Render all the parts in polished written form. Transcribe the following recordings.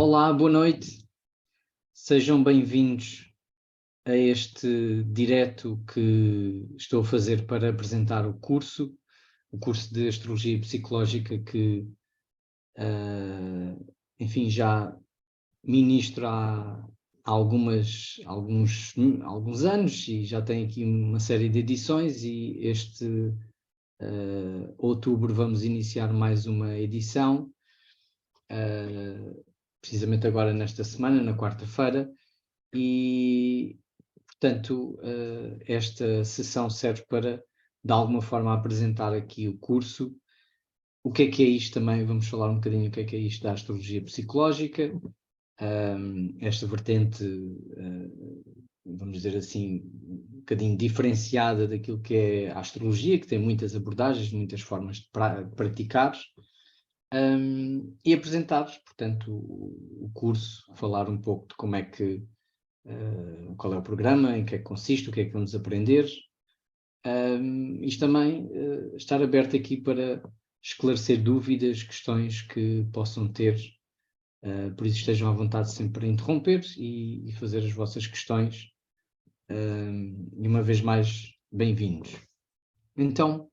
Olá, boa noite. Sejam bem-vindos a este direto que estou a fazer para apresentar o curso de Astrologia Psicológica que, enfim, já ministro há alguns anos e já tem aqui uma série de edições e este outubro vamos iniciar mais uma edição. Precisamente agora nesta semana, na quarta-feira, e, portanto, esta sessão serve para, de alguma forma, apresentar aqui o curso. O que é isto também? Vamos falar um bocadinho o que é isto da astrologia psicológica, esta vertente, vamos dizer assim, um bocadinho diferenciada daquilo que é a astrologia, que tem muitas abordagens, muitas formas de praticar. E apresentar-vos, portanto, o curso, falar um pouco de como é que, qual é o programa, em que é que consiste, o que é que vamos aprender. Isto também estar aberto aqui para esclarecer dúvidas, questões que possam ter, por isso estejam à vontade sempre para interromper e fazer as vossas questões. E uma vez mais, bem-vindos. Então,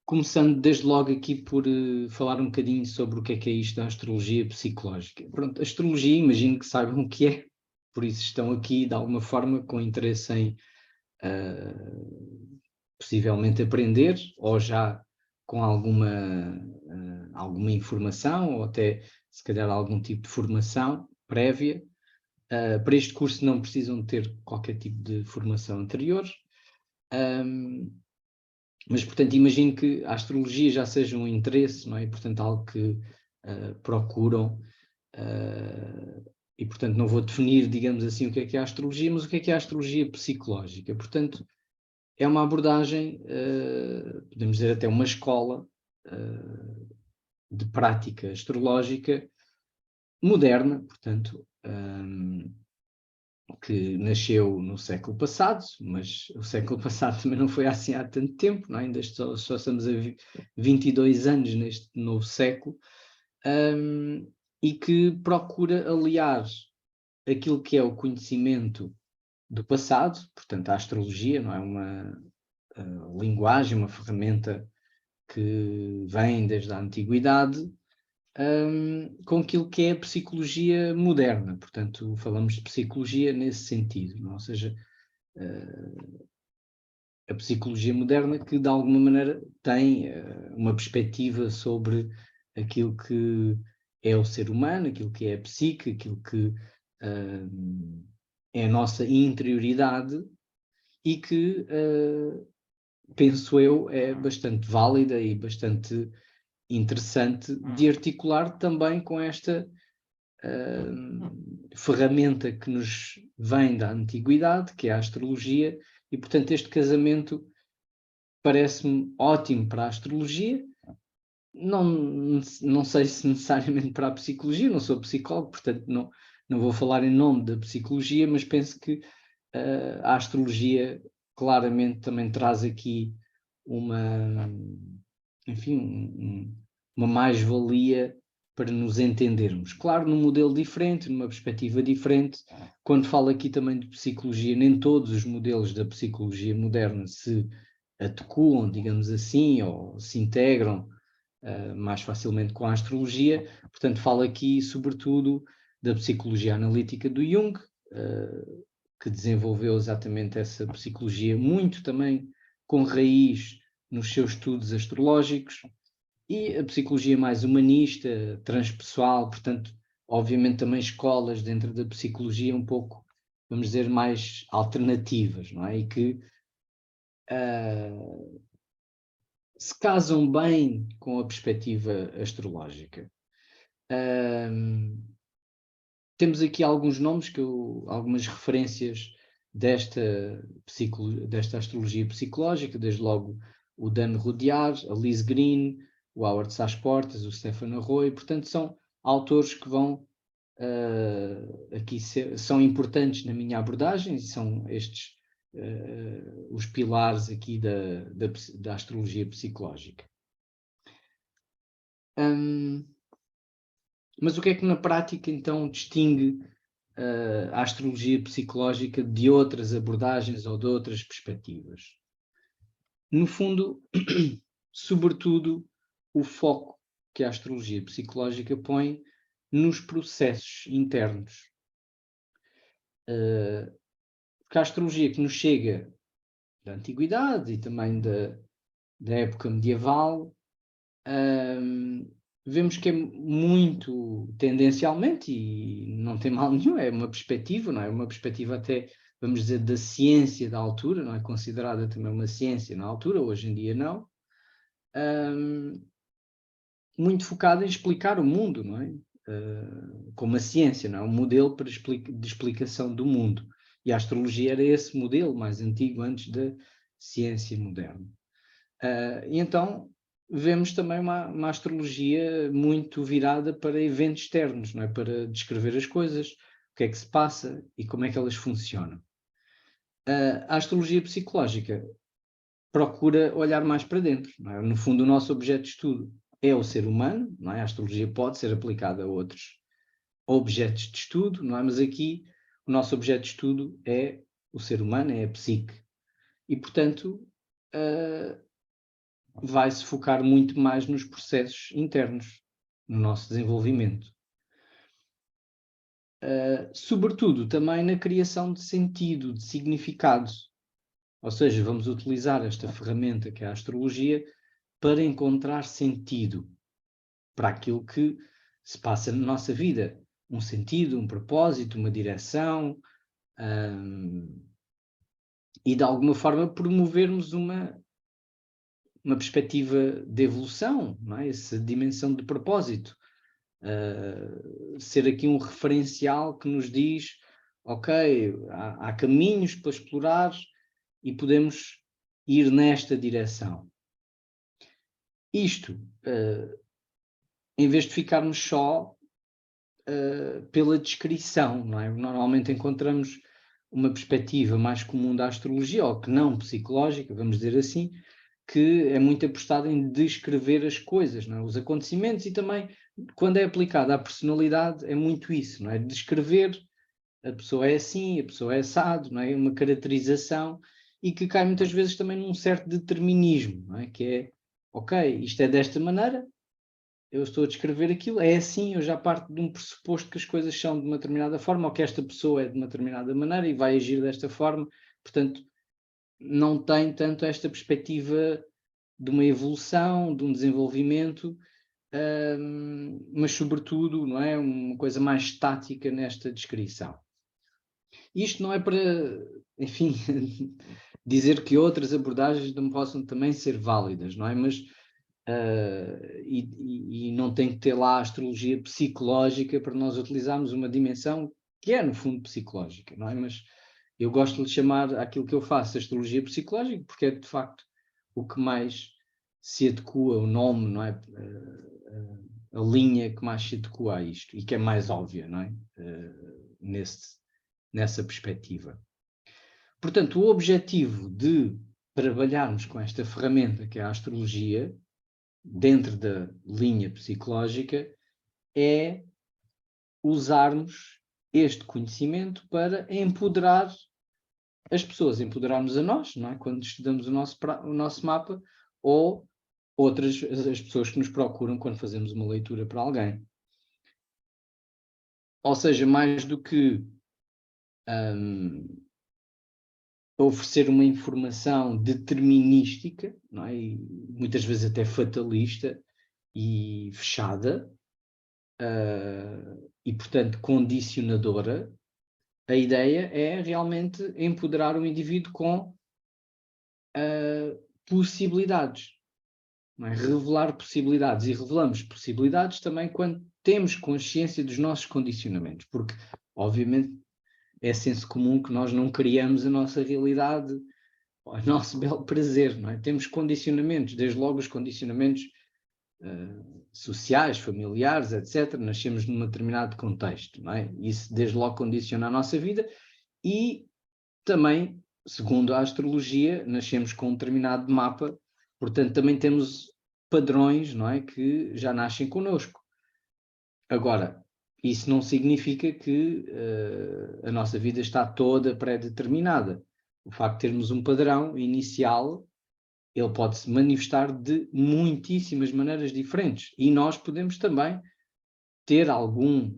começando desde logo aqui por falar um bocadinho sobre o que é isto da astrologia psicológica. Pronto, a astrologia, imagino que saibam o que é, por isso estão aqui de alguma forma com interesse em possivelmente aprender, ou já com alguma informação, ou até se calhar algum tipo de formação prévia. Para este curso não precisam ter qualquer tipo de formação anterior. Mas, portanto, imagino que a astrologia já seja um interesse, não é? E, portanto, algo que procuram. E, portanto, não vou definir, digamos assim, o que é a astrologia, mas o que é a astrologia psicológica. Portanto, é uma abordagem, podemos dizer até uma escola de prática astrológica moderna, portanto, que nasceu no século passado, mas o século passado também não foi assim há tanto tempo, não é? Ainda só estamos a 22 anos neste novo século, e que procura aliar aquilo que é o conhecimento do passado, portanto a astrologia, não é uma linguagem, uma ferramenta que vem desde a antiguidade, com aquilo que é a psicologia moderna. Portanto, falamos de psicologia nesse sentido, não? Ou seja, a psicologia moderna que de alguma maneira tem uma perspectiva sobre aquilo que é o ser humano, aquilo que é a psique, aquilo que é a nossa interioridade e que, penso eu, é bastante válida e bastante interessante de articular também com esta ferramenta que nos vem da antiguidade, que é a astrologia, e portanto este casamento parece-me ótimo para a astrologia, não sei se necessariamente para a psicologia, não sou psicólogo, portanto não vou falar em nome da psicologia, mas penso que a astrologia claramente também traz aqui uma, enfim, uma mais-valia para nos entendermos. Claro, num modelo diferente, numa perspectiva diferente. Quando falo aqui também de psicologia, nem todos os modelos da psicologia moderna se adequam, digamos assim, ou se integram mais facilmente com a astrologia. Portanto, falo aqui, sobretudo, da psicologia analítica do Jung, que desenvolveu exatamente essa psicologia, muito também com raiz nos seus estudos astrológicos, e a psicologia mais humanista, transpessoal, portanto, obviamente também escolas dentro da psicologia um pouco, vamos dizer, mais alternativas, não é? E que se casam bem com a perspectiva astrológica. Temos aqui alguns nomes, algumas referências desta astrologia psicológica, desde logo o Dan Rudyard, a Liz Green, o Howard Sás-Portas, o Stefan Arroyo. Portanto, são autores que vão aqui são importantes na minha abordagem, e são estes os pilares aqui da astrologia psicológica. Mas o que é que na prática então distingue a astrologia psicológica de outras abordagens ou de outras perspectivas? No fundo, sobretudo, o foco que a astrologia psicológica põe nos processos internos. Porque a astrologia que nos chega da antiguidade e também da época medieval, vemos que é muito tendencialmente, e não tem mal nenhum, é uma perspectiva, não é? Uma perspectiva até, vamos dizer, da ciência da altura, não é? Considerada também uma ciência na altura, hoje em dia não. Muito focada em explicar o mundo, não é? Como a ciência, não é? Um modelo de explicação do mundo. E a astrologia era esse modelo mais antigo, antes da ciência moderna. E então vemos também uma astrologia muito virada para eventos externos, não é? Para descrever as coisas, o que é que se passa e como é que elas funcionam. A astrologia psicológica procura olhar mais para dentro, não é? No fundo, o nosso objeto de estudo é o ser humano, não é? A astrologia pode ser aplicada a outros objetos de estudo, não é? Mas aqui o nosso objeto de estudo é o ser humano, é a psique. E, portanto, vai-se focar muito mais nos processos internos, no nosso desenvolvimento. Sobretudo também na criação de sentido, de significado. Ou seja, vamos utilizar esta ferramenta que é a astrologia para encontrar sentido para aquilo que se passa na nossa vida. Um sentido, um propósito, uma direção, e de alguma forma promovermos uma perspectiva de evolução, não é? Essa dimensão de propósito. Ser aqui um referencial que nos diz, ok, há caminhos para explorar e podemos ir nesta direção. Isto, em vez de ficarmos só pela descrição, não é? Normalmente encontramos uma perspectiva mais comum da astrologia, ou que não psicológica, vamos dizer assim, que é muito apostada em descrever as coisas, não é? Os acontecimentos, e também, quando é aplicada à personalidade, é muito isso, não é? Descrever, a pessoa é assim, a pessoa é assado, não é? Uma caracterização, e que cai muitas vezes também num certo determinismo, não é? Que é, ok, isto é desta maneira, eu estou a descrever aquilo, é assim, eu já parto de um pressuposto que as coisas são de uma determinada forma, ou que esta pessoa é de uma determinada maneira e vai agir desta forma, portanto, não tem tanto esta perspectiva de uma evolução, de um desenvolvimento, mas sobretudo, não é, uma coisa mais estática nesta descrição. Isto não é para, enfim, dizer que outras abordagens não possam também ser válidas, não é? Mas e não tem que ter lá a astrologia psicológica para nós utilizarmos uma dimensão que é, no fundo, psicológica, não é? Mas eu gosto de lhe chamar aquilo que eu faço astrologia psicológica, porque é, de facto, o que mais se adequa, o nome, não é? A linha que mais se adequa a isto e que é mais óbvia, não é? Nessa perspectiva. Portanto, o objetivo de trabalharmos com esta ferramenta que é a astrologia, dentro da linha psicológica, é usarmos este conhecimento para empoderar as pessoas, empoderarmos a nós, não é? Quando estudamos o nosso mapa, ou as pessoas que nos procuram quando fazemos uma leitura para alguém. Ou seja, mais do que oferecer uma informação determinística, não é? E muitas vezes até fatalista e fechada, e portanto condicionadora, a ideia é realmente empoderar o indivíduo com possibilidades, não é? Revelar possibilidades, e revelamos possibilidades também quando temos consciência dos nossos condicionamentos, porque obviamente é senso comum que nós não criamos a nossa realidade, o nosso belo prazer, não é? Temos condicionamentos, desde logo os condicionamentos sociais, familiares, etc. Nascemos num determinado contexto, não é? Isso desde logo condiciona a nossa vida, e também, segundo a astrologia, nascemos com um determinado mapa, portanto também temos padrões, não é? Que já nascem connosco. Agora, isso não significa que a nossa vida está toda pré-determinada. O facto de termos um padrão inicial, ele pode se manifestar de muitíssimas maneiras diferentes. E nós podemos também ter algum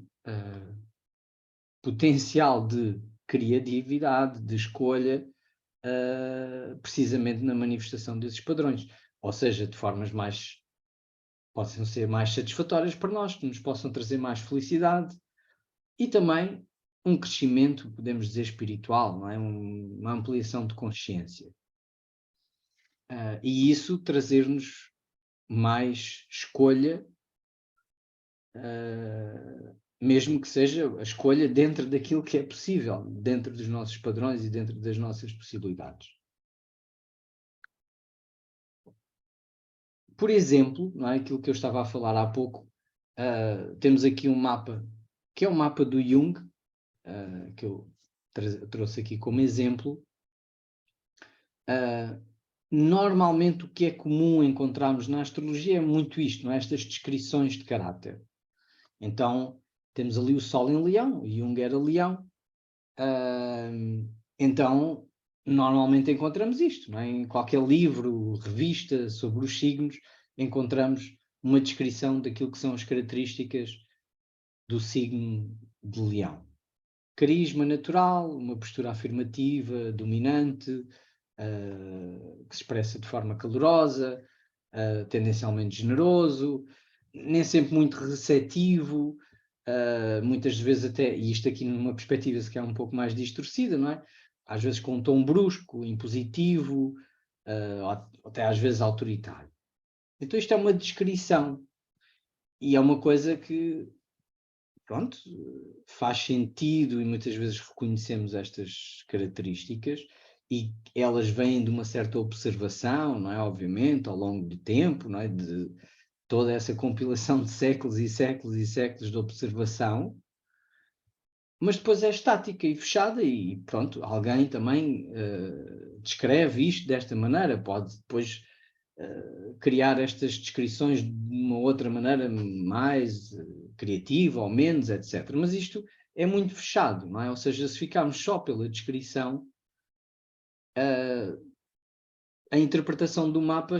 potencial de criatividade, de escolha, precisamente na manifestação desses padrões. Ou seja, de formas possam ser mais satisfatórias para nós, que nos possam trazer mais felicidade e também um crescimento, podemos dizer, espiritual, não é? Uma ampliação de consciência. E isso trazer-nos mais escolha, mesmo que seja a escolha dentro daquilo que é possível, dentro dos nossos padrões e dentro das nossas possibilidades. Por exemplo, não é? Aquilo que eu estava a falar há pouco, temos aqui um mapa, que é o mapa do Jung, que eu trouxe aqui como exemplo. Normalmente o que é comum encontrarmos na astrologia é muito isto, não é? Estas descrições de caráter. Então, temos ali o Sol em Leão, Jung era Leão. Então, normalmente encontramos isto, não é? Em qualquer livro, revista sobre os signos, encontramos uma descrição daquilo que são as características do signo de Leão. Carisma natural, uma postura afirmativa, dominante, que se expressa de forma calorosa, tendencialmente generoso, nem sempre muito receptivo, muitas vezes até, e isto aqui numa perspectiva se calhar um pouco mais distorcida, não é? Às vezes com um tom brusco, impositivo, até às vezes autoritário. Então isto é uma descrição e é uma coisa que, pronto, faz sentido e muitas vezes reconhecemos estas características e elas vêm de uma certa observação, não é? Obviamente, ao longo do tempo, não é? De toda essa compilação de séculos e séculos e séculos de observação, mas depois é estática e fechada e pronto, alguém também descreve isto desta maneira, pode depois criar estas descrições de uma outra maneira mais criativa ou menos, etc. Mas isto é muito fechado, não é? Ou seja, se ficarmos só pela descrição, a interpretação do mapa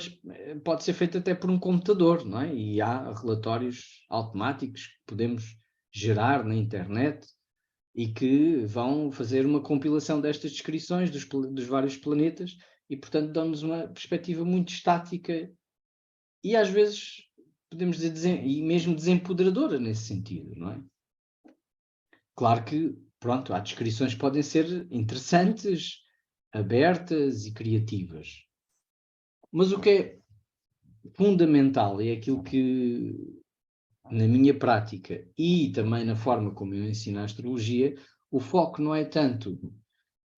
pode ser feita até por um computador, não é? E há relatórios automáticos que podemos gerar na internet e que vão fazer uma compilação destas descrições dos vários planetas e, portanto, dão-nos uma perspectiva muito estática e, às vezes, podemos dizer, e mesmo desempoderadora nesse sentido, não é? Claro que, pronto, há descrições que podem ser interessantes, abertas e criativas. Mas o que é fundamental é aquilo que, na minha prática e também na forma como eu ensino a astrologia, o foco não é tanto,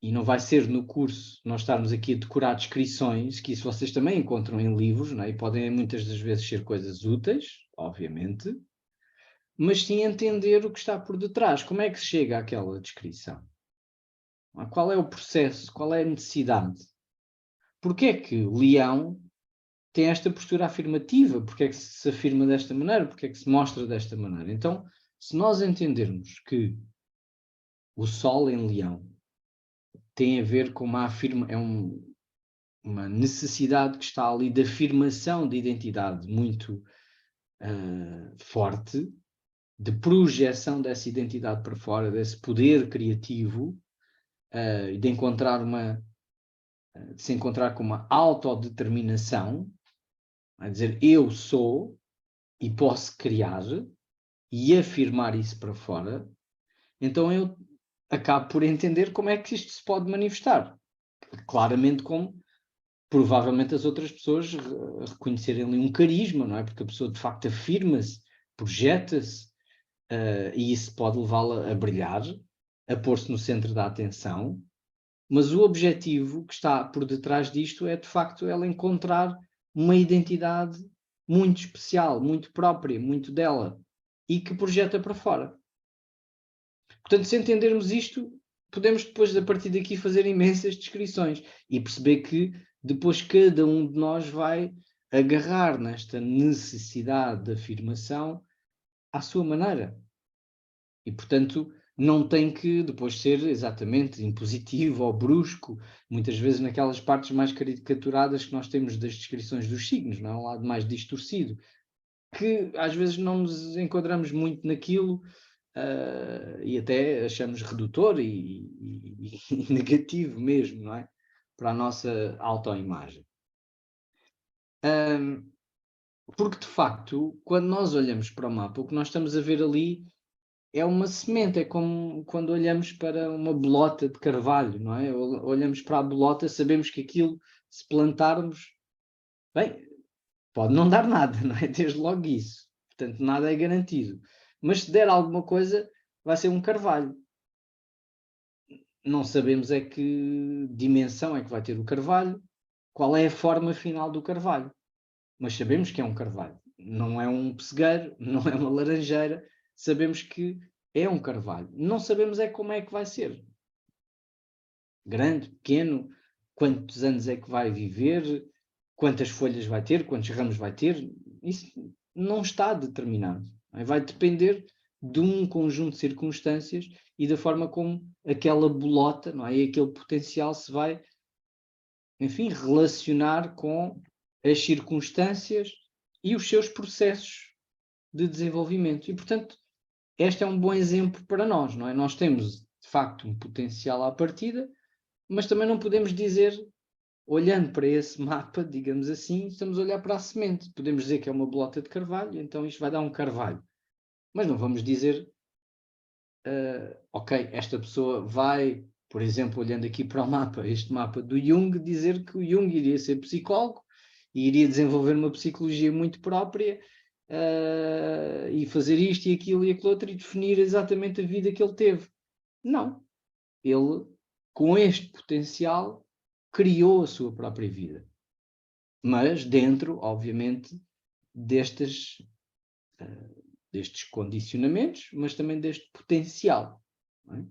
e não vai ser no curso nós estarmos aqui a decorar descrições, que isso vocês também encontram em livros, não é? E podem muitas das vezes ser coisas úteis, obviamente, mas sim entender o que está por detrás, como é que se chega àquela descrição. Qual é o processo, qual é a necessidade? Porquê é que o leão tem esta postura afirmativa? Porque é que se afirma desta maneira? Porque é que se mostra desta maneira? Então, se nós entendermos que o Sol em Leão tem a ver com uma necessidade que está ali de afirmação de identidade muito forte, de projeção dessa identidade para fora, desse poder criativo, de se encontrar com uma autodeterminação, a dizer eu sou e posso criar e afirmar isso para fora, então eu acabo por entender como é que isto se pode manifestar. Claramente como provavelmente as outras pessoas reconhecerem ali um carisma, não é? Porque a pessoa de facto afirma-se, projeta-se, e isso pode levá-la a brilhar, a pôr-se no centro da atenção, mas o objetivo que está por detrás disto é de facto ela encontrar uma identidade muito especial, muito própria, muito dela, e que projeta para fora. Portanto, se entendermos isto, podemos depois, a partir daqui, fazer imensas descrições e perceber que depois cada um de nós vai agarrar nesta necessidade de afirmação à sua maneira. E, portanto, não tem que depois ser exatamente impositivo ou brusco, muitas vezes naquelas partes mais caricaturadas que nós temos das descrições dos signos, não é? Um lado mais distorcido, que às vezes não nos enquadramos muito naquilo, e até achamos redutor e negativo mesmo, não é? Para a nossa autoimagem. Porque, de facto, quando nós olhamos para o mapa, o que nós estamos a ver ali é uma semente, é como quando olhamos para uma bolota de carvalho, não é? Olhamos para a bolota, sabemos que aquilo, se plantarmos, bem, pode não dar nada, não é? Desde logo isso. Portanto, nada é garantido. Mas se der alguma coisa, vai ser um carvalho. Não sabemos é que dimensão é que vai ter o carvalho, qual é a forma final do carvalho. Mas sabemos que é um carvalho. Não é um pessegueiro, não é uma laranjeira. Sabemos que é um carvalho. Não sabemos é como é que vai ser. Grande, pequeno, quantos anos é que vai viver, quantas folhas vai ter, quantos ramos vai ter. Isso não está determinado. Vai depender de um conjunto de circunstâncias e da forma como aquela bolota, não é? E aquele potencial se vai, enfim, relacionar com as circunstâncias e os seus processos de desenvolvimento. E, portanto, este é um bom exemplo para nós, não é? Nós temos, de facto, um potencial à partida, mas também não podemos dizer, olhando para esse mapa, digamos assim, estamos a olhar para a semente. Podemos dizer que é uma bolota de carvalho, então isto vai dar um carvalho. Mas não vamos dizer, ok, esta pessoa vai, por exemplo, olhando aqui para o mapa, este mapa do Jung, dizer que o Jung iria ser psicólogo e iria desenvolver uma psicologia muito própria, e fazer isto e aquilo outro e definir exatamente a vida que ele teve. Não. Ele, com este potencial, criou a sua própria vida. Mas dentro, obviamente, destes condicionamentos, mas também deste potencial. Não é?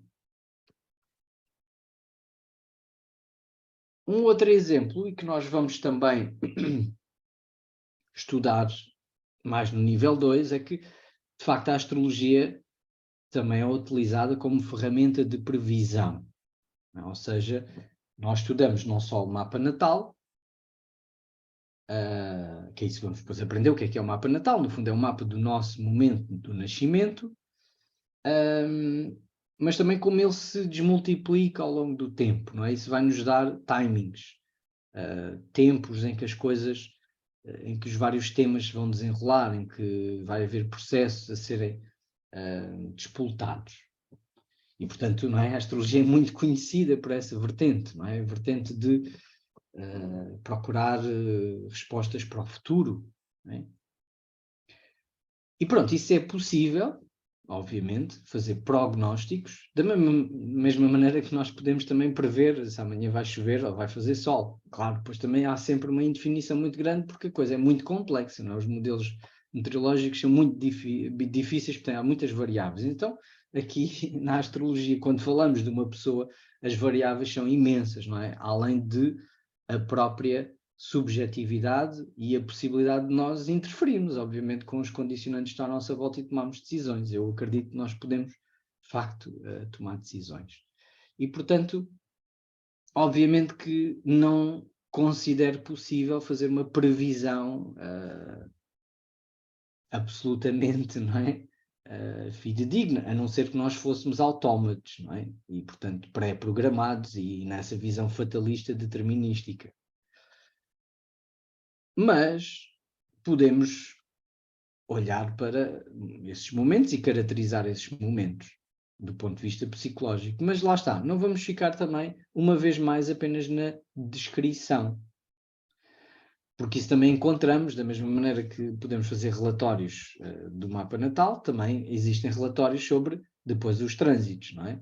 Um outro exemplo, e que nós vamos também estudar mais no nível 2, é que, de facto, a astrologia também é utilizada como ferramenta de previsão. Ou seja, nós estudamos não só o mapa natal, que é isso que vamos depois aprender o que é o mapa natal, no fundo é um mapa do nosso momento do nascimento, mas também como ele se desmultiplica ao longo do tempo, não é? Isso vai nos dar timings, tempos em que as coisas, em que os vários temas vão desenrolar, em que vai haver processos a serem disputados. E, portanto, não é? A astrologia é muito conhecida por essa vertente, não é? A vertente de procurar respostas para o futuro. Não é? E pronto, isso é possível, obviamente, fazer prognósticos, da mesma maneira que nós podemos também prever se amanhã vai chover ou vai fazer sol. Claro, depois também há sempre uma indefinição muito grande, porque a coisa é muito complexa, não é? Os modelos meteorológicos são muito difíceis, porque há muitas variáveis. Então, aqui na astrologia, quando falamos de uma pessoa, as variáveis são imensas, não é? Além de a própria subjetividade e a possibilidade de nós interferirmos, obviamente, com os condicionantes que estão à nossa volta e tomarmos decisões. Eu acredito que nós podemos, de facto, tomar decisões. E, portanto, obviamente que não considero possível fazer uma previsão absolutamente, não é? Fidedigna, a não ser que nós fôssemos autómatos, não é? E, portanto, pré-programados e nessa visão fatalista determinística. Mas podemos olhar para esses momentos e caracterizar esses momentos do ponto de vista psicológico. Mas lá está, não vamos ficar também, uma vez mais, apenas na descrição. Porque isso também encontramos, da mesma maneira que podemos fazer relatórios do mapa natal, também existem relatórios sobre depois os trânsitos, não é?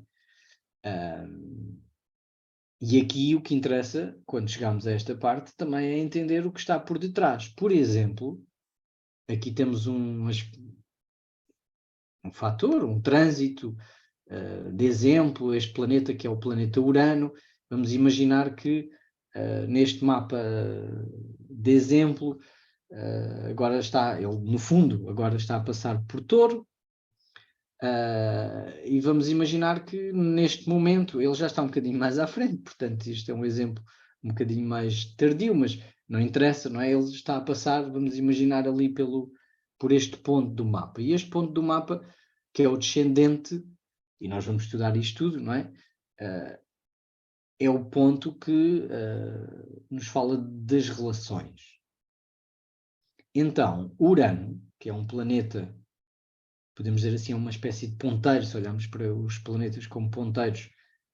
E aqui o que interessa, quando chegamos a esta parte, também é entender o que está por detrás. Por exemplo, aqui temos um fator, um trânsito de exemplo, este planeta que é o planeta Urano. Vamos imaginar que neste mapa de exemplo, agora está, ele no fundo, agora está a passar por Touro, E vamos imaginar que neste momento ele já está um bocadinho mais à frente, portanto isto é um exemplo um bocadinho mais tardio, mas não interessa, não é? Ele está a passar, vamos imaginar ali por este ponto do mapa. E este ponto do mapa, que é o descendente, e nós vamos estudar isto tudo, não é? É o ponto que nos fala das relações. Então, Urano, que é um planeta, podemos dizer assim, é uma espécie de ponteiro, se olharmos para os planetas como ponteiros,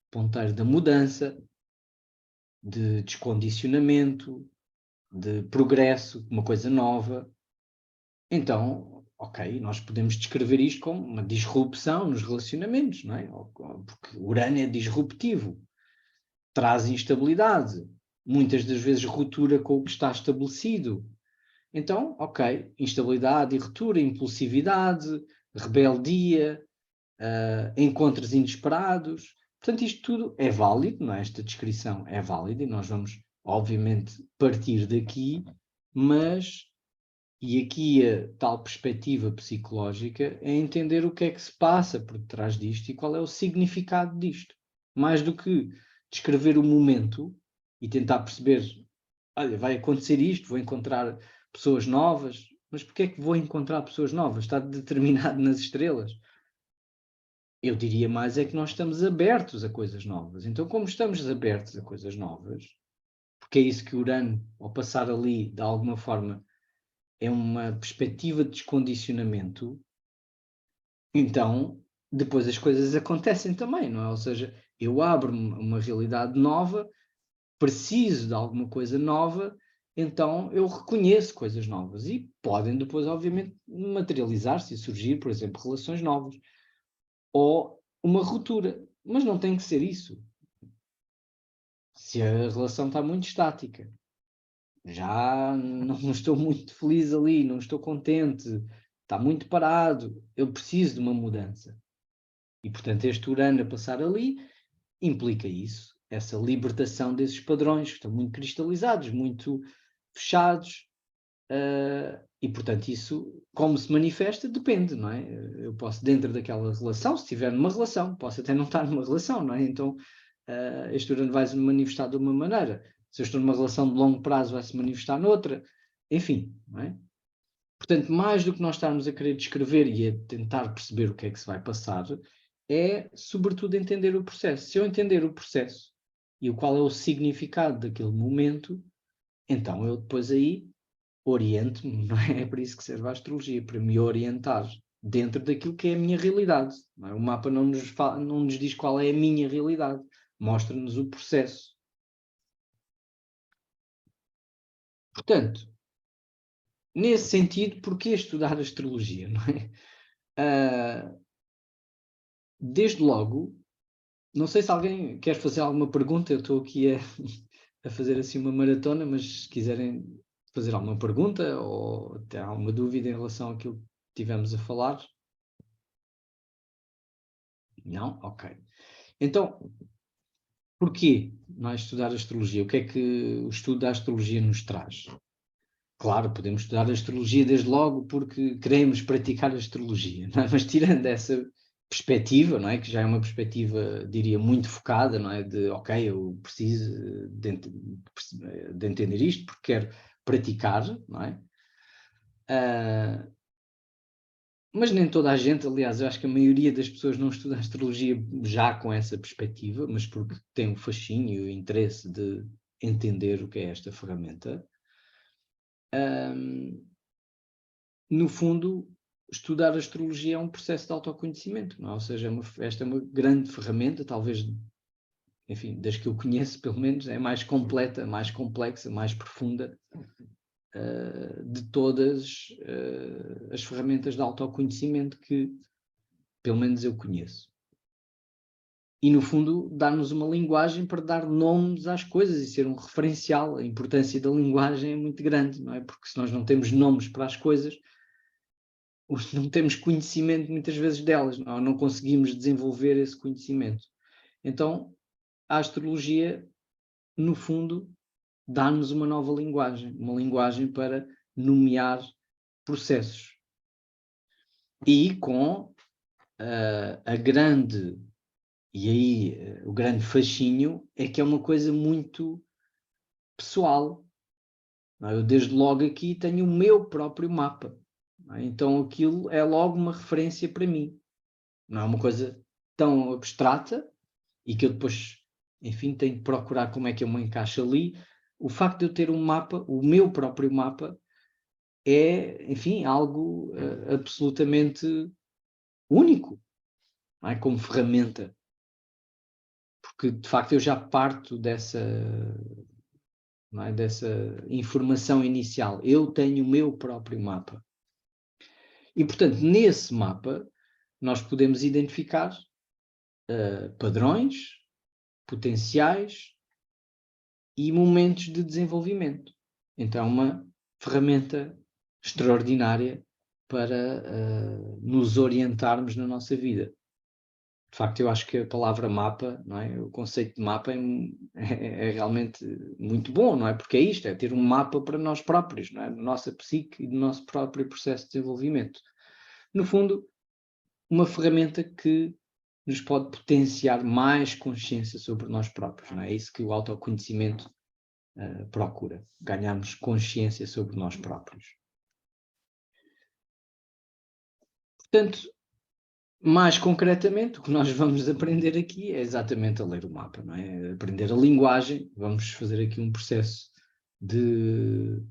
ponteiro da mudança, de descondicionamento, de progresso, uma coisa nova. Então, ok, nós podemos descrever isto como uma disrupção nos relacionamentos, não é? Porque Urano é disruptivo, traz instabilidade, muitas das vezes ruptura com o que está estabelecido. Então, ok, instabilidade e ruptura, impulsividade, rebeldia, encontros inesperados. Portanto, isto tudo é válido, não é? Esta descrição é válida e nós vamos, obviamente, partir daqui, mas, e aqui a tal perspectiva psicológica, é entender o que é que se passa por detrás disto e qual é o significado disto. Mais do que descrever o momento e tentar perceber, olha, vai acontecer isto, vou encontrar pessoas novas, mas porquê é que vou encontrar pessoas novas? Está determinado nas estrelas. Eu diria mais é que nós estamos abertos a coisas novas. Então, como estamos abertos a coisas novas, porque é isso que Urano, ao passar ali, de alguma forma, é uma perspectiva de descondicionamento, então, depois as coisas acontecem também, não é? Ou seja, eu abro-me uma realidade nova, preciso de alguma coisa nova, então eu reconheço coisas novas e podem depois, obviamente, materializar-se e surgir, por exemplo, relações novas. Ou uma ruptura. Mas não tem que ser isso. Se a relação está muito estática, já não estou muito feliz ali, não estou contente, está muito parado, eu preciso de uma mudança. E, portanto, este Urano a passar ali implica isso, essa libertação desses padrões que estão muito cristalizados, muito fechados, e, portanto, isso, como se manifesta, depende, não é? Eu posso, dentro daquela relação, se estiver numa relação, posso até não estar numa relação, não é? Então, este Urano vai se manifestar de uma maneira. Se eu estou numa relação de longo prazo, vai se manifestar noutra. Enfim, não é? Portanto, mais do que nós estarmos a querer descrever e a tentar perceber o que é que se vai passar, é, sobretudo, entender o processo. Se eu entender o processo e o qual é o significado daquele momento, então eu depois aí oriento-me, não é? É para isso que serve a astrologia, para me orientar dentro daquilo que é a minha realidade. Não é? O mapa não nos diz qual é a minha realidade, mostra-nos o processo. Portanto, nesse sentido, porquê estudar astrologia, não é? Desde logo, não sei se alguém quer fazer alguma pergunta, eu estou aqui a fazer assim uma maratona, mas se quiserem fazer alguma pergunta ou ter alguma dúvida em relação àquilo que tivemos a falar. Não? Ok. Então, porquê nós estudar astrologia? O que é que o estudo da astrologia nos traz? Claro, podemos estudar astrologia desde logo porque queremos praticar astrologia, não é? Mas tirando essa perspectiva, não é? Que já é uma perspectiva, diria, muito focada, não é? De, ok, eu preciso de entender isto porque quero praticar, não é? Mas nem toda a gente, aliás, eu acho que a maioria das pessoas não estuda astrologia já com essa perspectiva, mas porque tem o fascínio e o interesse de entender o que é esta ferramenta. No fundo, estudar astrologia é um processo de autoconhecimento, não é? Ou seja, esta é uma grande ferramenta, talvez, enfim, das que eu conheço, pelo menos, é mais completa, mais complexa, mais profunda de todas as ferramentas de autoconhecimento que, pelo menos, eu conheço. E, no fundo, dar-nos uma linguagem para dar nomes às coisas e ser um referencial. A importância da linguagem é muito grande, não é? Porque se nós não temos nomes para as coisas, não temos conhecimento muitas vezes delas, não conseguimos desenvolver esse conhecimento. Então, a astrologia, no fundo, dá-nos uma nova linguagem, uma linguagem para nomear processos. E com a grande, e aí o grande fascínio é que é uma coisa muito pessoal. Não é? Eu desde logo aqui tenho o meu próprio mapa. Não é? Então aquilo é logo uma referência para mim. Não é uma coisa tão abstrata e que eu depois, enfim, tenho de procurar como é que eu me encaixo ali. O facto de eu ter um mapa, o meu próprio mapa, é, enfim, algo absolutamente único, não é? Como ferramenta. Porque, de facto, eu já parto dessa, não é? Dessa informação inicial. Eu tenho o meu próprio mapa. E, portanto, nesse mapa, nós podemos identificar padrões, potenciais e momentos de desenvolvimento. Então, é uma ferramenta extraordinária para nos orientarmos na nossa vida. De facto, eu acho que a palavra mapa, não é? O conceito de mapa é realmente muito bom, não é? Porque é isto, é ter um mapa para nós próprios, não é? Da nossa psique e do nosso próprio processo de desenvolvimento. No fundo, uma ferramenta que nos pode potenciar mais consciência sobre nós próprios, não é? É isso que o autoconhecimento procura, ganharmos consciência sobre nós próprios. Portanto, mais concretamente, o que nós vamos aprender aqui é exatamente a ler o mapa, não é? Aprender a linguagem, vamos fazer aqui um processo de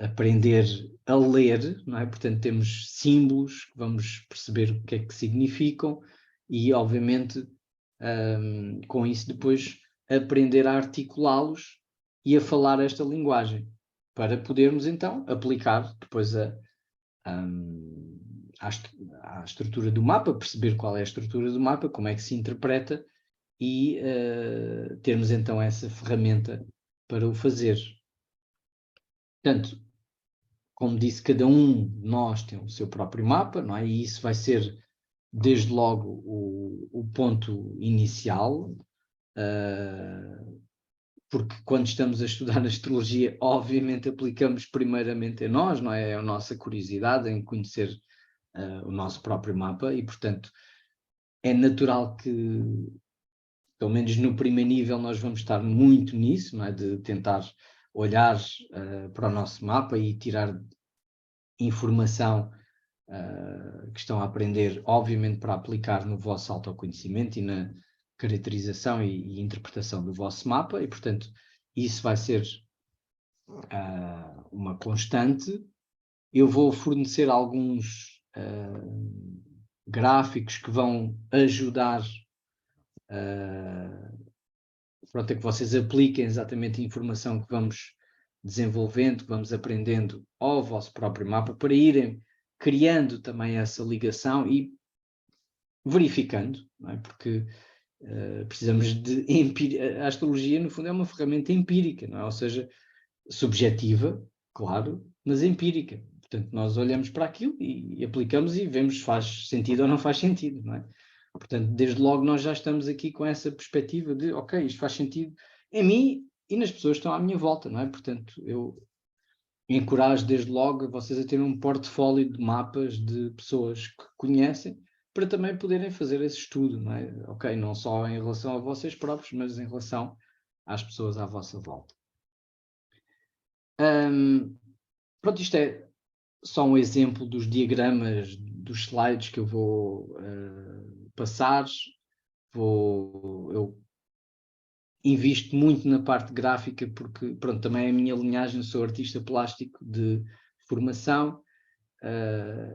aprender a ler, não é? Portanto, temos símbolos que vamos perceber o que é que significam e, obviamente, com isso depois aprender a articulá-los e a falar esta linguagem, para podermos então aplicar depois à estrutura do mapa, perceber qual é a estrutura do mapa, como é que se interpreta e termos então essa ferramenta para o fazer. Portanto, como disse, cada um de nós tem o seu próprio mapa, não é? E isso vai ser desde logo o ponto inicial, porque quando estamos a estudar astrologia, obviamente aplicamos primeiramente a nós, não é? É a nossa curiosidade em conhecer o nosso próprio mapa e, portanto, é natural que, pelo menos no primeiro nível, nós vamos estar muito nisso, não é? De tentar olhar para o nosso mapa e tirar informação que estão a aprender, obviamente, para aplicar no vosso autoconhecimento e na caracterização e interpretação do vosso mapa, e, portanto, isso vai ser uma constante. Eu vou fornecer alguns gráficos que vão ajudar pronto, é que vocês apliquem exatamente a informação que vamos desenvolvendo, que vamos aprendendo ao vosso próprio mapa, para irem criando também essa ligação e verificando, não é? Porque precisamos de a astrologia, no fundo, é uma ferramenta empírica, não é? Ou seja, subjetiva, claro, mas empírica. Portanto, nós olhamos para aquilo e aplicamos e vemos se faz sentido ou não faz sentido, não é? Portanto, desde logo nós já estamos aqui com essa perspectiva de, ok, isto faz sentido em mim e nas pessoas que estão à minha volta, não é? Portanto, eu encorajo desde logo vocês a terem um portfólio de mapas de pessoas que conhecem para também poderem fazer esse estudo, não é? Ok, não só em relação a vocês próprios, mas em relação às pessoas à vossa volta. Pronto, isto é só um exemplo dos diagramas, dos slides que eu vou passar. Eu invisto muito na parte gráfica porque, pronto, também é a minha linhagem, sou artista plástico de formação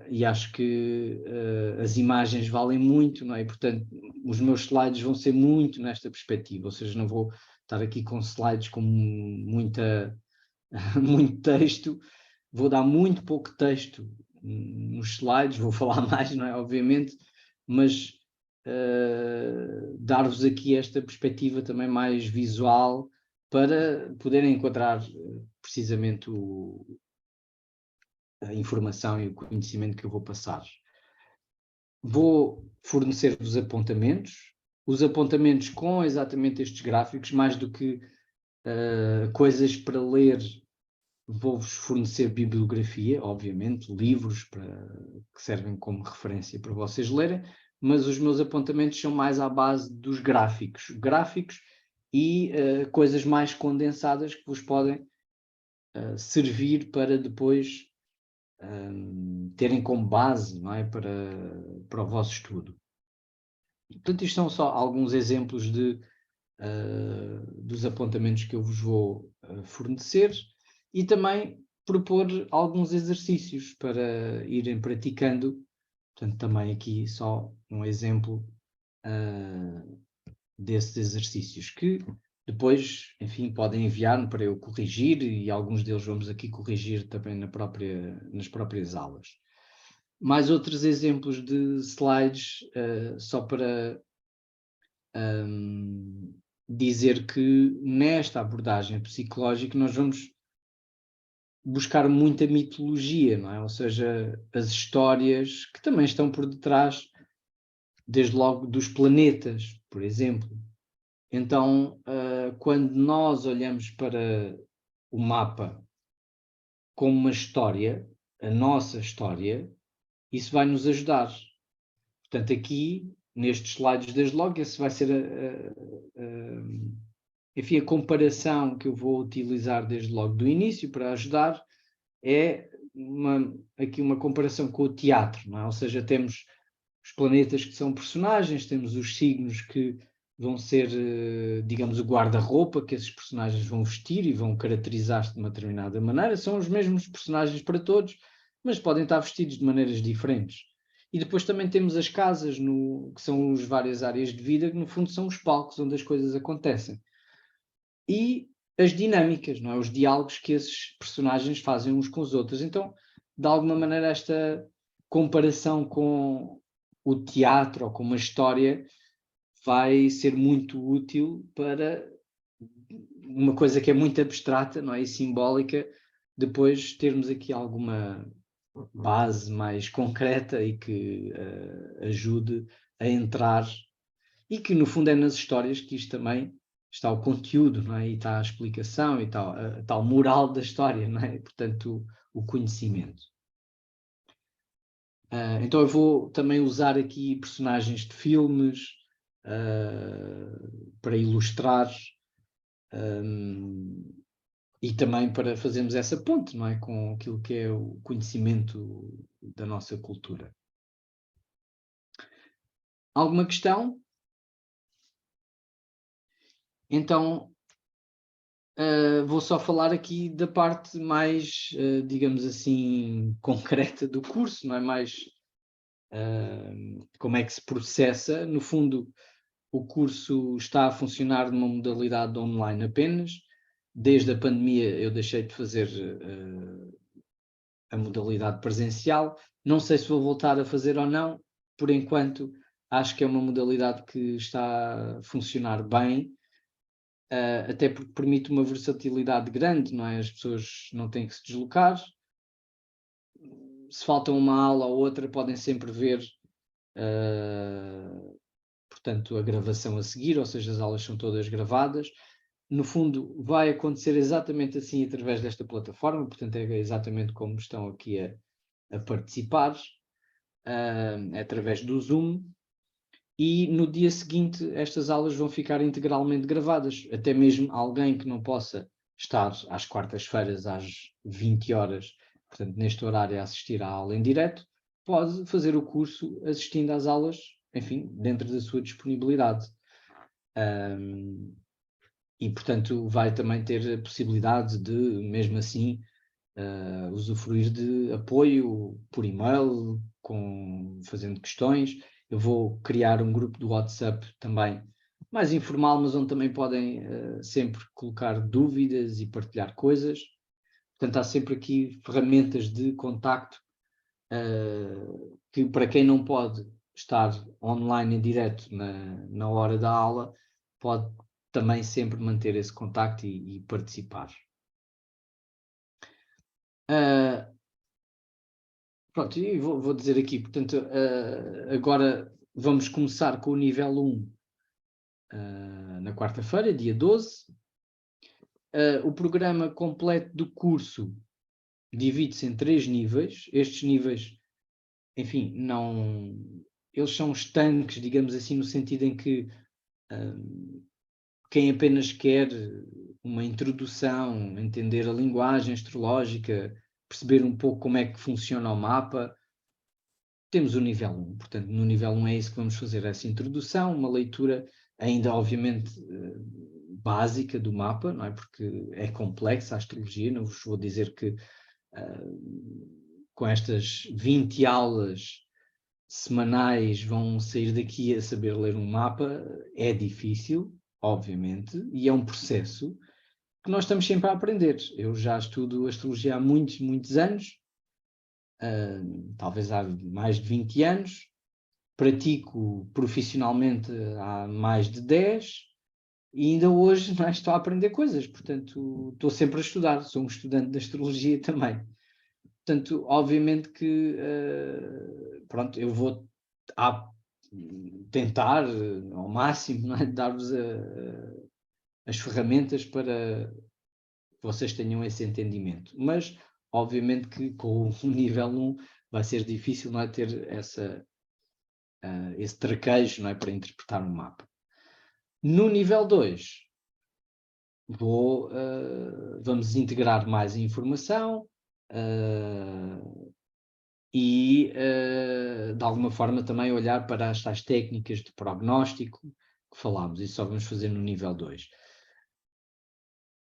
e acho que as imagens valem muito, não é? E, portanto, os meus slides vão ser muito nesta perspectiva, ou seja, não vou estar aqui com slides com muito texto, vou dar muito pouco texto nos slides, vou falar mais, não é? Obviamente, mas dar-vos aqui esta perspectiva também mais visual para poderem encontrar precisamente a informação e o conhecimento que eu vou passar. Vou fornecer-vos apontamentos, os apontamentos com exatamente estes gráficos, mais do que coisas para ler vou-vos fornecer bibliografia, obviamente, livros que servem como referência para vocês lerem, mas os meus apontamentos são mais à base dos gráficos e coisas mais condensadas que vos podem servir para depois terem como base, não é, para o vosso estudo. Portanto, isto são só alguns exemplos dos apontamentos que eu vos vou fornecer e também propor alguns exercícios para irem praticando. Portanto, também aqui só um exemplo desses exercícios que depois, enfim, podem enviar-me para eu corrigir e alguns deles vamos aqui corrigir também nas próprias aulas. Mais outros exemplos de slides, só para dizer que nesta abordagem psicológica nós vamos buscar muita mitologia, não é? Ou seja, as histórias que também estão por detrás, desde logo dos planetas, por exemplo. Então, quando nós olhamos para o mapa como uma história, a nossa história, isso vai nos ajudar. Portanto, aqui, nestes slides, desde logo, esse vai ser enfim, a comparação que eu vou utilizar desde logo do início para ajudar é aqui uma comparação com o teatro, não é? Ou seja, temos os planetas que são personagens, temos os signos que vão ser, digamos, o guarda-roupa que esses personagens vão vestir e vão caracterizar-se de uma determinada maneira. São os mesmos personagens para todos, mas podem estar vestidos de maneiras diferentes. E depois também temos as casas, que são as várias áreas de vida, que no fundo são os palcos onde as coisas acontecem. E as dinâmicas, não é? Os diálogos que esses personagens fazem uns com os outros. Então, de alguma maneira, esta comparação com o teatro ou com uma história vai ser muito útil para uma coisa que é muito abstrata, não é? E simbólica, depois termos aqui alguma base mais concreta e que ajude a entrar, e que no fundo é nas histórias que isto também está o conteúdo, não é? E está a explicação e a tal moral da história, não é? Portanto, o conhecimento. Então eu vou também usar aqui personagens de filmes para ilustrar e também para fazermos essa ponte, não é? Com aquilo que é o conhecimento da nossa cultura. Alguma questão? Então, vou só falar aqui da parte mais, digamos assim, concreta do curso, não é? Mais como é que se processa. No fundo, o curso está a funcionar numa modalidade online apenas. Desde a pandemia eu deixei de fazer a modalidade presencial. Não sei se vou voltar a fazer ou não. Por enquanto, acho que é uma modalidade que está a funcionar bem. Até porque permite uma versatilidade grande, não é? As pessoas não têm que se deslocar. Se falta uma aula ou outra, podem sempre ver, portanto, a gravação a seguir, ou seja, as aulas são todas gravadas. No fundo, vai acontecer exatamente assim através desta plataforma, portanto, é exatamente como estão aqui a participar, através do Zoom. E no dia seguinte estas aulas vão ficar integralmente gravadas. Até mesmo alguém que não possa estar às quartas-feiras às 20 horas, portanto neste horário a assistir à aula em direto, pode fazer o curso assistindo às aulas, enfim, dentro da sua disponibilidade. E portanto vai também ter a possibilidade de, mesmo assim, usufruir de apoio por e-mail, fazendo questões. Eu vou criar um grupo do WhatsApp também, mais informal, mas onde também podem sempre colocar dúvidas e partilhar coisas. Portanto, há sempre aqui ferramentas de contacto que, para quem não pode estar online em direto na hora da aula, pode também sempre manter esse contacto e participar. Pronto, e vou dizer aqui, portanto, agora vamos começar com o nível 1 na quarta-feira, dia 12. O programa completo do curso divide-se em 3 níveis. Estes níveis, enfim, eles são estanques, digamos assim, no sentido em que quem apenas quer uma introdução, entender a linguagem astrológica, perceber um pouco como é que funciona o mapa, temos o nível 1. Portanto, no nível 1 é isso que vamos fazer, essa introdução, uma leitura ainda, obviamente, básica do mapa, não é? Porque é complexa a astrologia, não vos vou dizer que com estas 20 aulas semanais vão sair daqui a saber ler um mapa. É difícil, obviamente, e é um processo que nós estamos sempre a aprender. Eu já estudo astrologia há muitos, muitos anos, talvez há mais de 20 anos, pratico profissionalmente há mais de 10 e ainda hoje estou a aprender coisas, portanto estou sempre a estudar, sou um estudante de astrologia também. Portanto, obviamente que pronto, eu vou tentar ao máximo, não é, dar-vos as ferramentas para que vocês tenham esse entendimento. Mas, obviamente que com o nível 1 vai ser difícil, não é, ter esse traquejo, não é, para interpretar um mapa. No nível 2, vamos integrar mais informação e, de alguma forma, também olhar para as tais técnicas de prognóstico que falámos. Isso só vamos fazer no nível 2.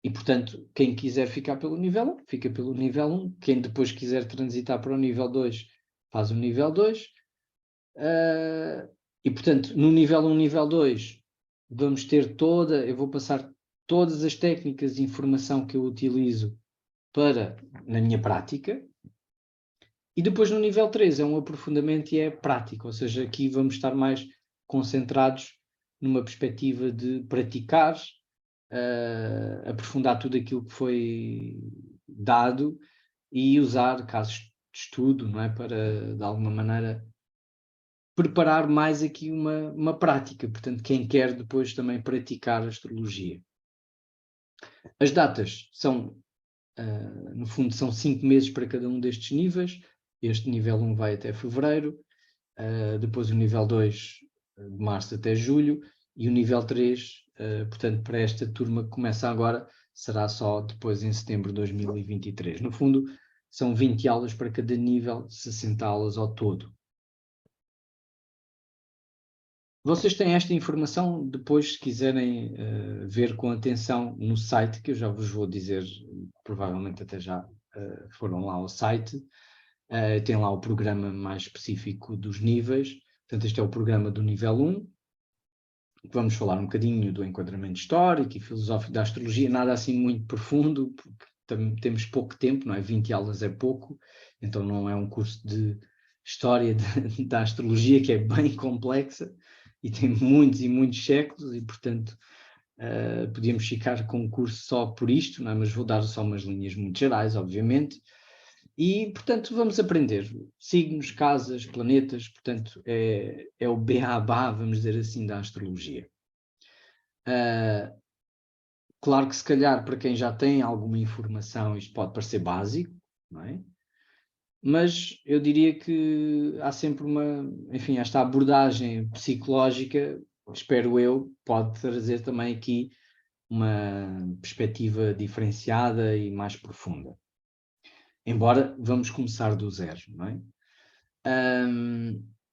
E, portanto, quem quiser ficar pelo nível 1, fica pelo nível 1. Quem depois quiser transitar para o nível 2, faz o nível 2. E, portanto, no nível 1, nível 2, vamos ter eu vou passar todas as técnicas de informação que eu utilizo na minha prática. E depois no nível 3 é um aprofundamento e é prático, ou seja, aqui vamos estar mais concentrados numa perspectiva de praticar, aprofundar tudo aquilo que foi dado e usar casos de estudo, não é? Para, de alguma maneira, preparar mais aqui uma prática. Portanto, quem quer depois também praticar a astrologia. As datas são, no fundo, são 5 meses para cada um destes níveis. Este nível 1 vai até fevereiro, depois o nível 2 de março até julho, e o nível 3, portanto, para esta turma que começa agora, será só depois em setembro de 2023. No fundo, são 20 aulas para cada nível, 60 aulas ao todo. Vocês têm esta informação depois, se quiserem ver com atenção no site, que eu já vos vou dizer, provavelmente até já foram lá ao site. Tem lá o programa mais específico dos níveis. Portanto, este é o programa do nível 1. Vamos falar um bocadinho do enquadramento histórico e filosófico da astrologia, nada assim muito profundo, porque temos pouco tempo, não é? 20 aulas é pouco, então não é um curso de história da astrologia, que é bem complexa e tem muitos e muitos séculos, e portanto podíamos ficar com um curso só por isto, não é? Mas vou dar só umas linhas muito gerais, obviamente. E, portanto, vamos aprender signos, casas, planetas, portanto, é o beabá, vamos dizer assim, da astrologia. Claro que se calhar para quem já tem alguma informação isto pode parecer básico, não é? Mas eu diria que há sempre enfim, esta abordagem psicológica, espero eu, pode trazer também aqui uma perspectiva diferenciada e mais profunda. Embora vamos começar do zero, não é?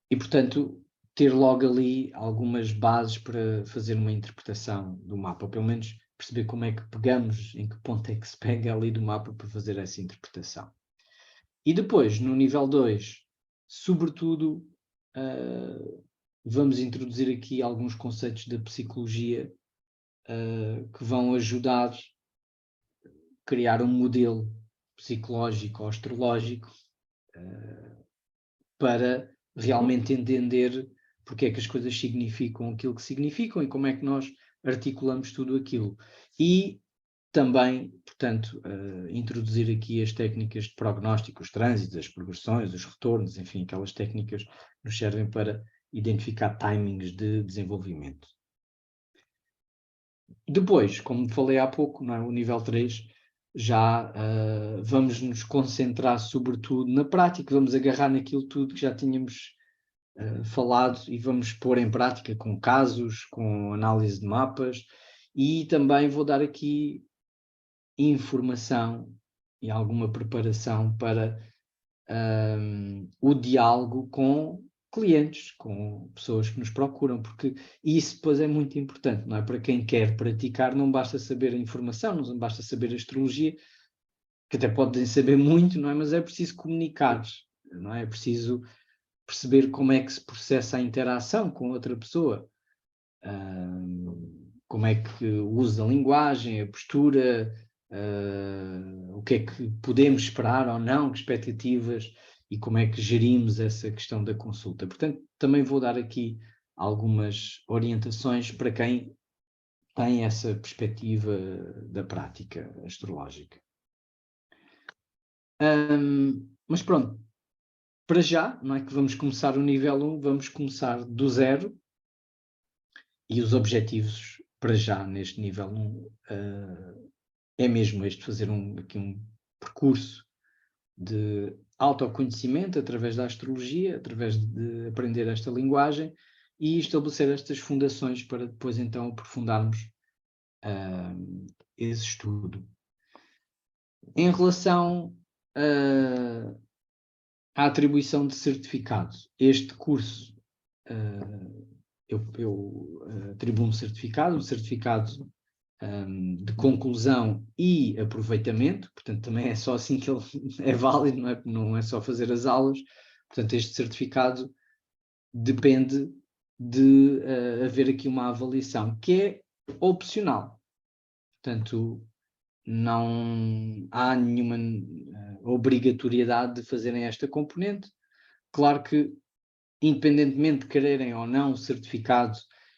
E, portanto, ter logo ali algumas bases para fazer uma interpretação do mapa, ou pelo menos perceber como é que pegamos, em que ponto é que se pega ali do mapa para fazer essa interpretação. E depois, no nível 2, sobretudo, vamos introduzir aqui alguns conceitos da psicologia que vão ajudar a criar um modelo psicológico ou astrológico para realmente entender porque é que as coisas significam aquilo que significam e como é que nós articulamos tudo aquilo. E também, portanto, introduzir aqui as técnicas de prognóstico, os trânsitos, as progressões, os retornos, enfim, aquelas técnicas que nos servem para identificar timings de desenvolvimento. Depois, como falei há pouco, não é? O nível 3 já vamos nos concentrar sobretudo na prática, vamos agarrar naquilo tudo que já tínhamos falado e vamos pôr em prática com casos, com análise de mapas, e também vou dar aqui informação e alguma preparação para o diálogo com clientes, com pessoas que nos procuram, porque isso depois é muito importante, não é? Para quem quer praticar, não basta saber a informação, não basta saber a astrologia, que até podem saber muito, não é? Mas é preciso comunicar, não é? É preciso perceber como é que se processa a interação com outra pessoa, como é que usa a linguagem, a postura, o que é que podemos esperar ou não, que expectativas, e como é que gerimos essa questão da consulta. Portanto, também vou dar aqui algumas orientações para quem tem essa perspectiva da prática astrológica. Mas pronto, para já, não é que vamos começar o nível 1, vamos começar do zero, e os objetivos para já neste nível 1 é mesmo este, fazer aqui um percurso de autoconhecimento através da astrologia, através de aprender esta linguagem e estabelecer estas fundações para depois então aprofundarmos esse estudo. Em relação à atribuição de certificado, este curso eu atribuo um certificado de conclusão e aproveitamento, portanto também é só assim que ele é válido, não é só fazer as aulas. Portanto, este certificado depende de haver aqui uma avaliação, que é opcional. Portanto, não há nenhuma obrigatoriedade de fazerem esta componente. Claro que, independentemente de quererem ou não o certificado,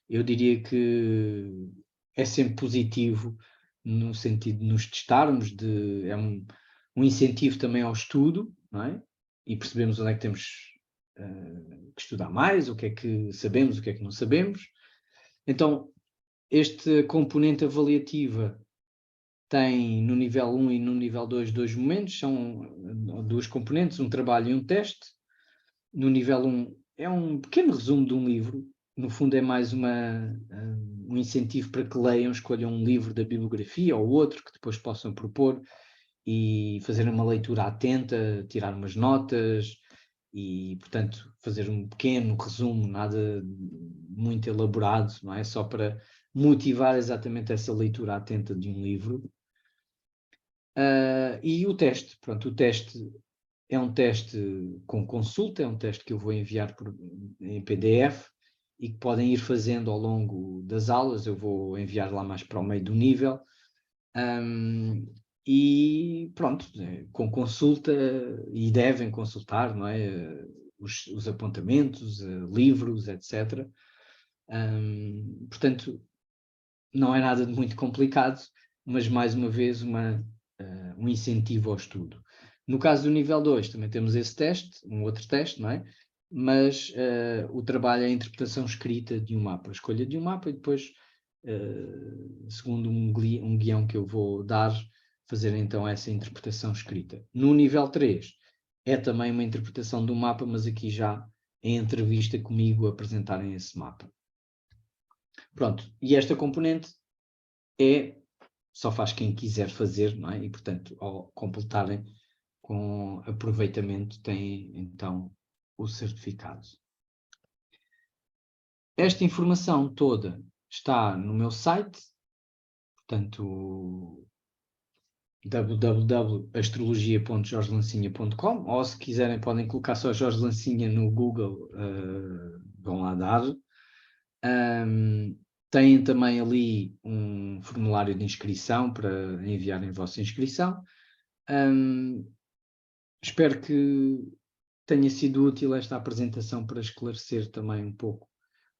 eu diria que é sempre positivo no sentido de nos testarmos, é um incentivo também ao estudo, não é? E percebemos onde é que temos que estudar mais, o que é que sabemos, o que é que não sabemos. Então, esta componente avaliativa tem no nível 1 e no nível 2 dois momentos, são duas componentes, um trabalho e um teste. No nível 1 é um pequeno resumo de um livro, no fundo é mais um incentivo para que leiam, escolham um livro da bibliografia ou outro que depois possam propor e fazer uma leitura atenta, tirar umas notas e, portanto, fazer um pequeno resumo, nada muito elaborado, não é? Só para motivar exatamente essa leitura atenta de um livro. E o teste, pronto, o teste é um teste com consulta, é um teste que eu vou enviar em PDF e que podem ir fazendo ao longo das aulas, eu vou enviar lá mais para o meio do nível. E pronto, com consulta, e devem consultar, não é? Os apontamentos, livros, etc. Portanto, não é nada de muito complicado, mas mais uma vez um incentivo ao estudo. No caso do nível 2 também temos esse teste, um outro teste, não é? Mas o trabalho é a interpretação escrita de um mapa, a escolha de um mapa e depois, segundo um guião que eu vou dar, fazer então essa interpretação escrita. No nível 3 é também uma interpretação do mapa, mas aqui já em entrevista comigo apresentarem esse mapa. Pronto, e esta componente só faz quem quiser fazer, não é? E, portanto, ao completarem com aproveitamento, têm, então, o certificado. Esta informação toda está no meu site, portanto, www.astrologia.jorgelancinha.com, ou se quiserem podem colocar só Jorge Lancinha no Google, vão lá dar. Têm também ali um formulário de inscrição para enviarem a vossa inscrição. Espero que tenha sido útil esta apresentação para esclarecer também um pouco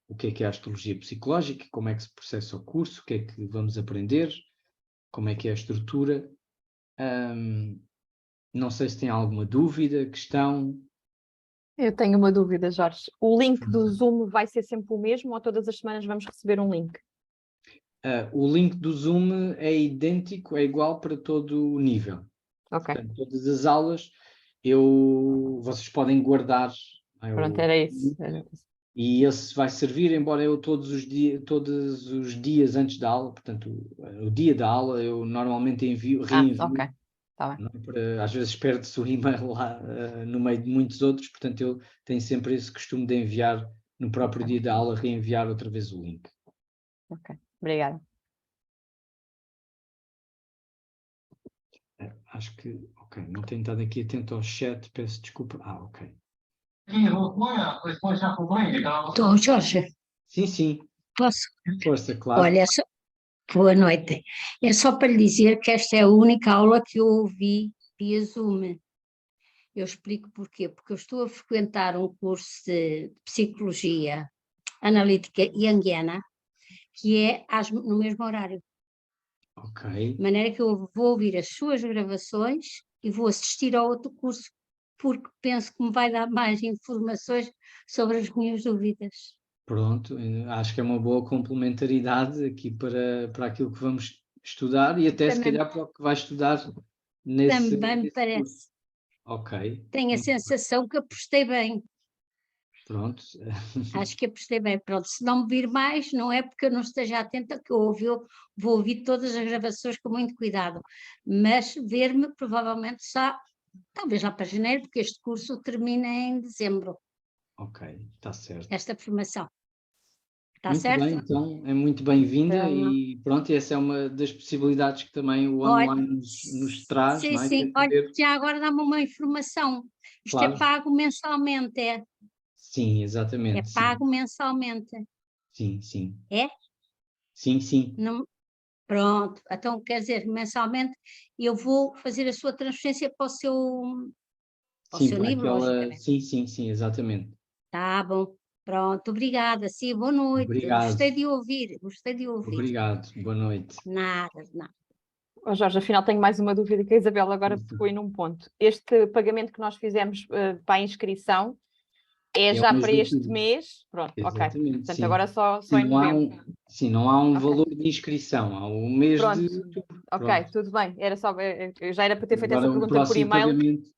o que é a astrologia psicológica, como é que se processa o curso, o que é que vamos aprender, como é que é a estrutura. Não sei se tem alguma dúvida, questão. Eu tenho uma dúvida, Jorge. O link do Zoom vai ser sempre o mesmo ou todas as semanas vamos receber um link? O link do Zoom é idêntico, é igual para todo o nível. Ok, Portanto, todas as aulas vocês podem guardar. pronto, era isso. E esse vai servir, embora eu todos os dias antes da aula, portanto, o dia da aula, eu normalmente reenvio. Ok, está bem. Às vezes perde-se o e-mail lá no meio de muitos outros, portanto, eu tenho sempre esse costume de enviar no próprio dia da aula, reenviar outra vez o link. Ok, obrigada. Acho que, ok, não tenho estado aqui atento ao chat, peço desculpa. Ok. Estou, Jorge, Sim, sim, posso? força, claro. Olha, boa noite. É só para lhe dizer que esta é a única aula que eu ouvi via Zoom. Eu explico porquê. Porque eu estou a frequentar um curso de Psicologia Analítica Junguiana, que é no mesmo horário. Ok. De maneira que eu vou ouvir as suas gravações e vou assistir ao outro curso, porque penso que me vai dar mais informações sobre as minhas dúvidas. Pronto, acho que é uma boa complementaridade aqui para aquilo que vamos estudar e até se calhar para o que vai estudar nesse Também me curso. parece. Ok. Tenho a sensação que apostei bem. Pronto. Acho que apostei bem. Pronto, se não me vir mais, não é porque eu não esteja atenta, que eu vou ouvir todas as gravações com muito cuidado. Mas ver-me provavelmente só, talvez lá para janeiro, porque este curso termina em dezembro, Ok, está certo. esta formação. Está Muito certo? bem, então é muito bem-vinda Então, e pronto, essa é uma das possibilidades que também o Olha, online nos traz, sim, não é? Que é sim. Olha, poder, já agora dá-me uma informação. Isto é claro, pago mensalmente, é? sim, É exatamente, sim, pago mensalmente. sim, sim, É? sim, sim, Não, pronto, então quer dizer, mensalmente eu vou fazer a sua transferência para o sim, seu para nível, aquela, logicamente. sim, sim, sim, exatamente. Tá bom, pronto, obrigada, sim, boa noite. Obrigado, Gostei de ouvir. obrigado, boa noite. Nada, nada. Oh, Jorge, afinal tenho mais uma dúvida que a Isabela agora tocou aí num ponto. Este pagamento que nós fizemos para a inscrição é É o já mês para de este outubro, mês? Pronto, ok. exatamente, Portanto, sim. agora só Sim, em novembro. sim, não há um Ok. valor de inscrição, há um mês Pronto, de outubro, ok, pronto. tudo bem. Era só, já era para ter feito essa Agora o pergunta por próximo e-mail. pagamento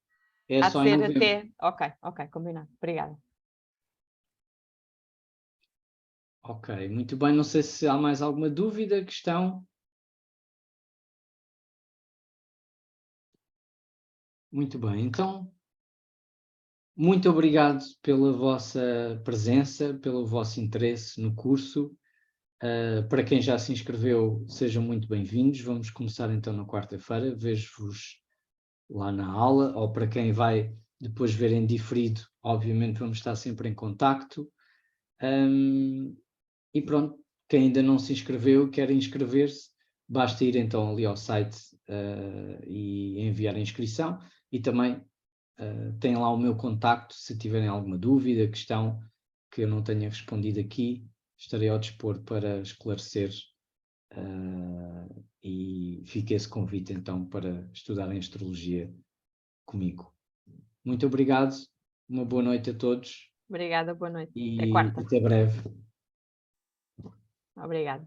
é Há de só em ser novembro. até. Ok, ok, combinado. Obrigada. Ok, muito bem. Não sei se há mais alguma dúvida, questão. Muito bem, então, muito obrigado pela vossa presença, pelo vosso interesse no curso. Para quem já se inscreveu, sejam muito bem-vindos. Vamos começar então na quarta-feira. Vejo-vos lá na aula, ou para quem vai depois ver em diferido, obviamente vamos estar sempre em contacto. E pronto, quem ainda não se inscreveu e quer inscrever-se, basta ir então ali ao site e enviar a inscrição e também têm lá o meu contacto se tiverem alguma dúvida, questão que eu não tenha respondido aqui, estarei ao dispor para esclarecer e fica esse convite então para estudarem astrologia comigo. Muito obrigado, uma boa noite a todos Obrigada, boa noite. Até e quarta. até breve. Obrigada.